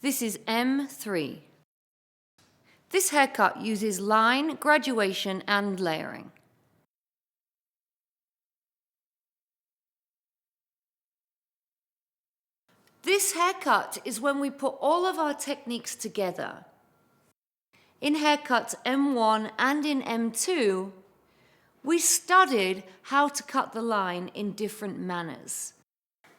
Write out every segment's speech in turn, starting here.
This is M3. This haircut uses line, graduation, and layering. This haircut is when we put all of our techniques together. In haircuts M1 and in M2, we studied how to cut the line in different manners.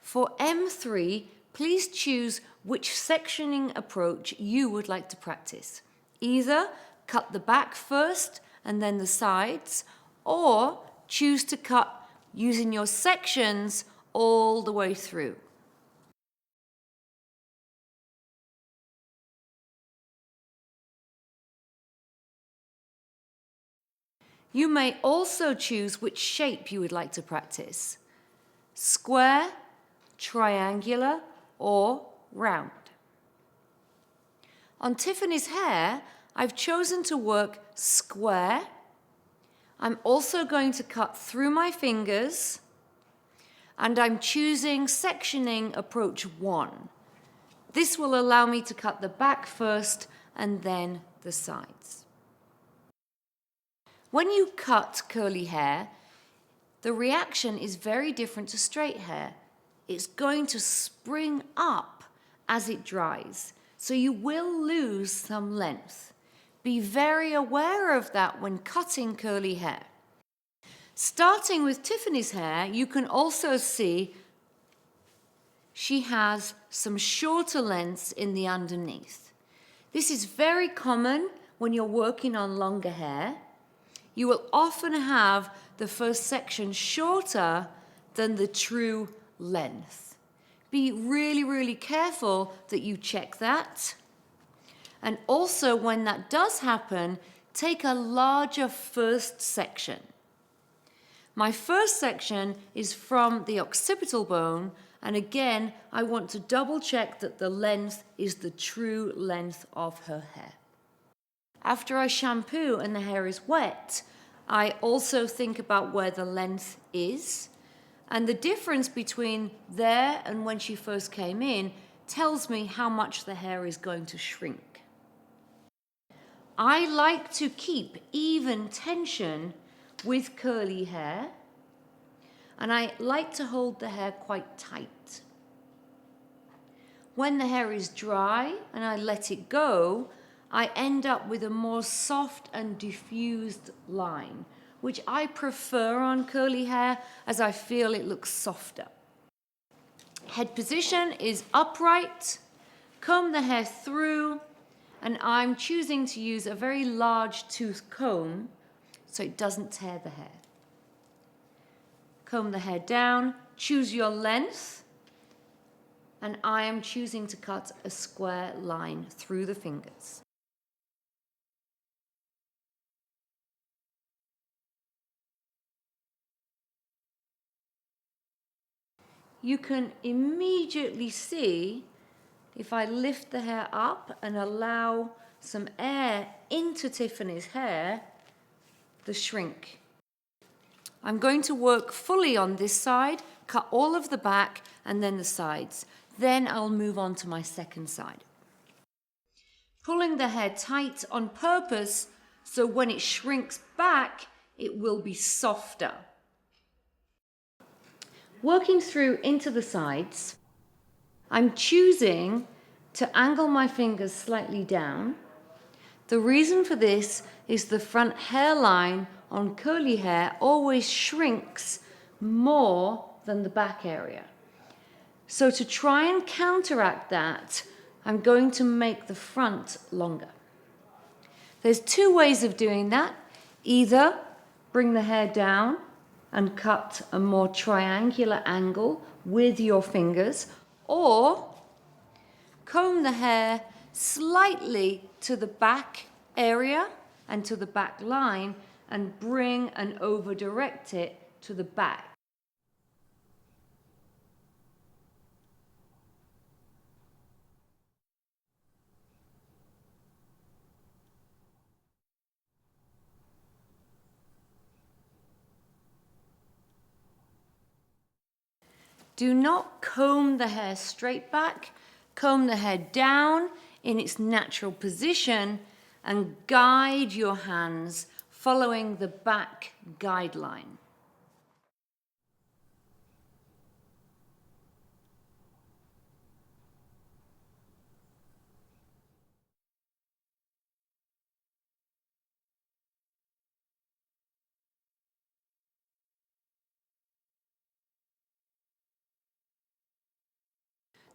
For M3, please choose which sectioning approach you would like to practice. Either cut the back first and then the sides, or choose to cut using your sections all the way through. You may also choose which shape you would like to practice: square, triangular, or round. On Tiffany's hair, I've chosen to work square. I'm also going to cut through my fingers, and I'm choosing sectioning approach 1. This will allow me to cut the back first and then the sides. When you cut curly hair, the reaction is very different to straight hair. It's going to spring up as it dries, so you will lose some length. Be very aware of that when cutting curly hair. Starting with Tiffany's hair, you can also see she has some shorter lengths in the underneath. This is very common when you're working on longer hair. You will often have the first section shorter than the true length. Be really, really careful that you check that. And also, when that does happen, take a larger first section. My first section is from the occipital bone, and again, I want to double check that the length is the true length of her hair. After I shampoo and the hair is wet, I also think about where the length is, and the difference between there and when she first came in tells me how much the hair is going to shrink. I like to keep even tension with curly hair, and I like to hold the hair quite tight. When the hair is dry and I let it go, I end up with a more soft and diffused line, which I prefer on curly hair as I feel it looks softer. Head position is upright, comb the hair through, and I'm choosing to use a very large tooth comb so it doesn't tear the hair. Comb the hair down, choose your length, and I am choosing to cut a square line through the fingers. You can immediately see, if I lift the hair up and allow some air into Tiffany's hair, the shrink. I'm going to work fully on this side, cut all of the back and then the sides. Then I'll move on to my second side. Pulling the hair tight on purpose so when it shrinks back, it will be softer. Working through into the sides, I'm choosing to angle my fingers slightly down. The reason for this is the front hairline on curly hair always shrinks more than the back area. So to try and counteract that, I'm going to make the front longer. There's 2 ways of doing that. Either bring the hair down and cut a more triangular angle with your fingers, or comb the hair slightly to the back area and to the back line and bring and over direct it to the back. Do not comb the hair straight back. Comb the hair down in its natural position and guide your hands following the back guideline.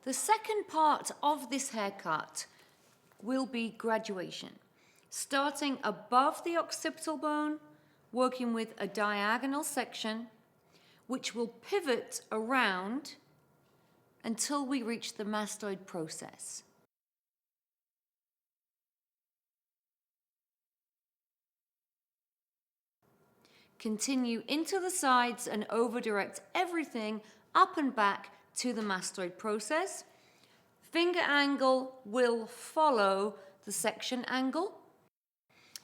The second part of this haircut will be graduation, starting above the occipital bone, working with a diagonal section, which will pivot around until we reach the mastoid process. Continue into the sides and over-direct everything up and back to the mastoid process. Finger angle will follow the section angle.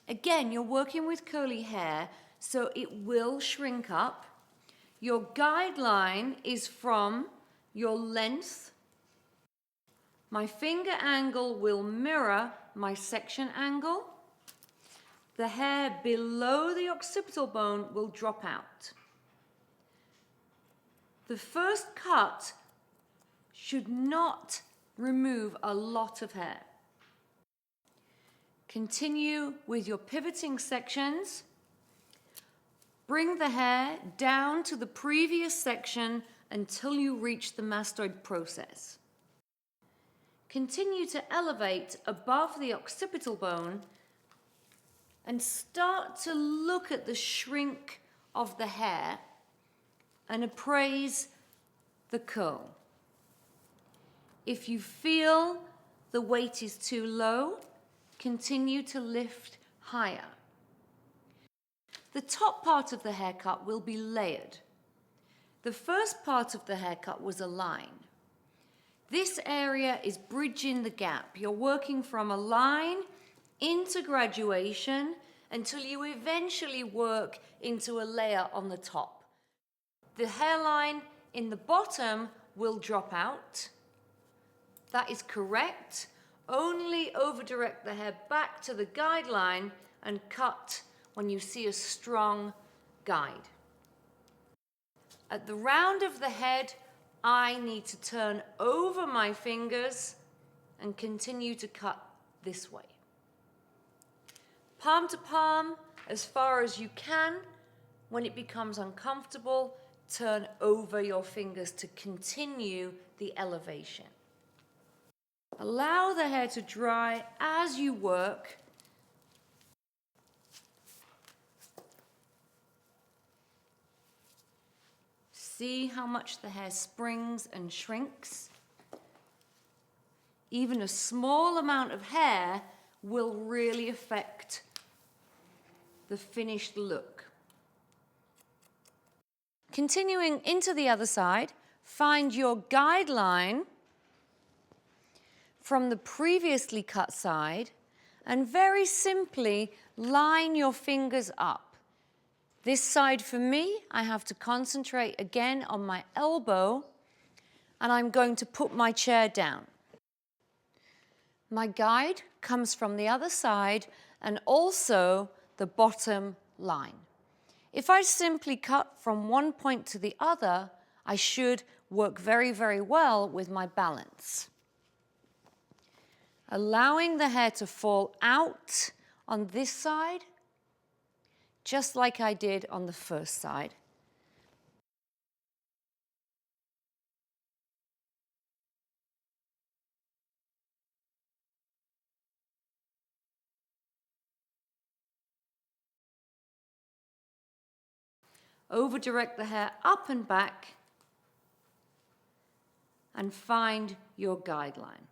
Again, you're working with curly hair, so it will shrink up. Your guideline is from your length. My finger angle will mirror my section angle. The hair below the occipital bone will drop out. The first cut should not remove a lot of hair. Continue with your pivoting sections. Bring the hair down to the previous section until you reach the mastoid process. Continue to elevate above the occipital bone and start to look at the shrink of the hair and appraise the curl. If you feel the weight is too low, continue to lift higher. The top part of the haircut will be layered. The first part of the haircut was a line. This area is bridging the gap. You're working from a line into graduation until you eventually work into a layer on the top. The hairline in the bottom will drop out. That is correct. Only over-direct the hair back to the guideline and cut when you see a strong guide. At the round of the head, I need to turn over my fingers and continue to cut this way. Palm to palm, as far as you can. When it becomes uncomfortable, turn over your fingers to continue the elevation. Allow the hair to dry as you work. See how much the hair springs and shrinks. Even a small amount of hair will really affect the finished look. Continuing into the other side, find your guideline from the previously cut side and very simply line your fingers up. This side for me, I have to concentrate again on my elbow and I'm going to put my chair down. My guide comes from the other side and also the bottom line. If I simply cut from one point to the other, I should work very, very well with my balance. Allowing the hair to fall out on this side, just like I did on the first side. Over-direct the hair up and back and find your guideline.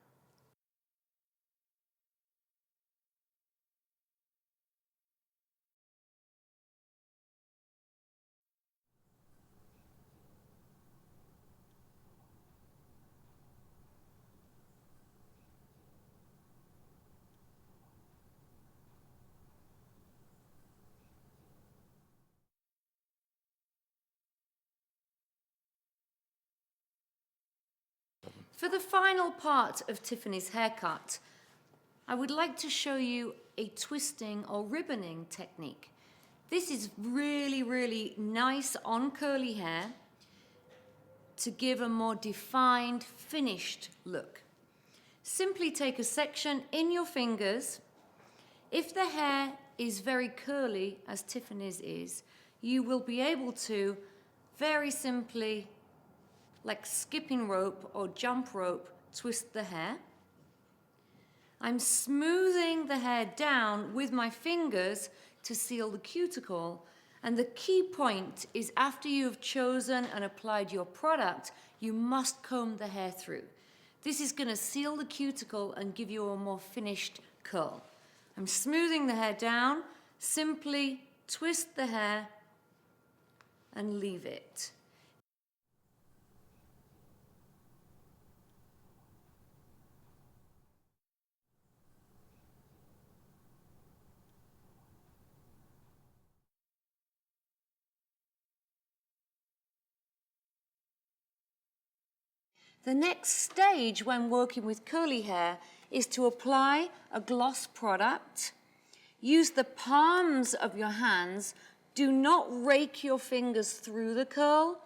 For the final part of Tiffany's haircut, I would like to show you a twisting or ribboning technique. This is really, really nice on curly hair to give a more defined, finished look. Simply take a section in your fingers. If the hair is very curly, as Tiffany's is, you will be able to very simply, like skipping rope or jump rope, twist the hair. I'm smoothing the hair down with my fingers to seal the cuticle. And the key point is after you've chosen and applied your product, you must comb the hair through. This is going to seal the cuticle and give you a more finished curl. I'm smoothing the hair down, simply twist the hair and leave it. The next stage when working with curly hair is to apply a gloss product. Use the palms of your hands. Do not rake your fingers through the curl,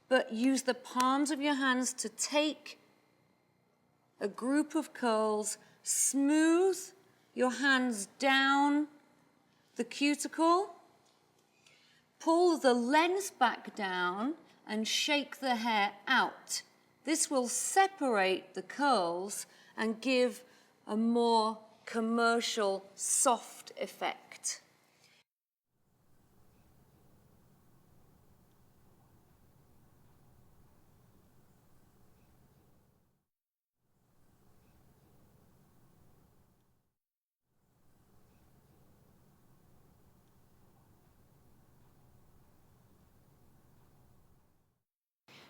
but use the palms of your hands to take a group of curls, smooth your hands down the cuticle, pull the length back down and shake the hair out. This will separate the curls and give a more commercial, soft effect.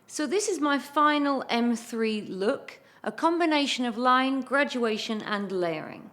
So this is my final M3 look, a combination of line, graduation and layering.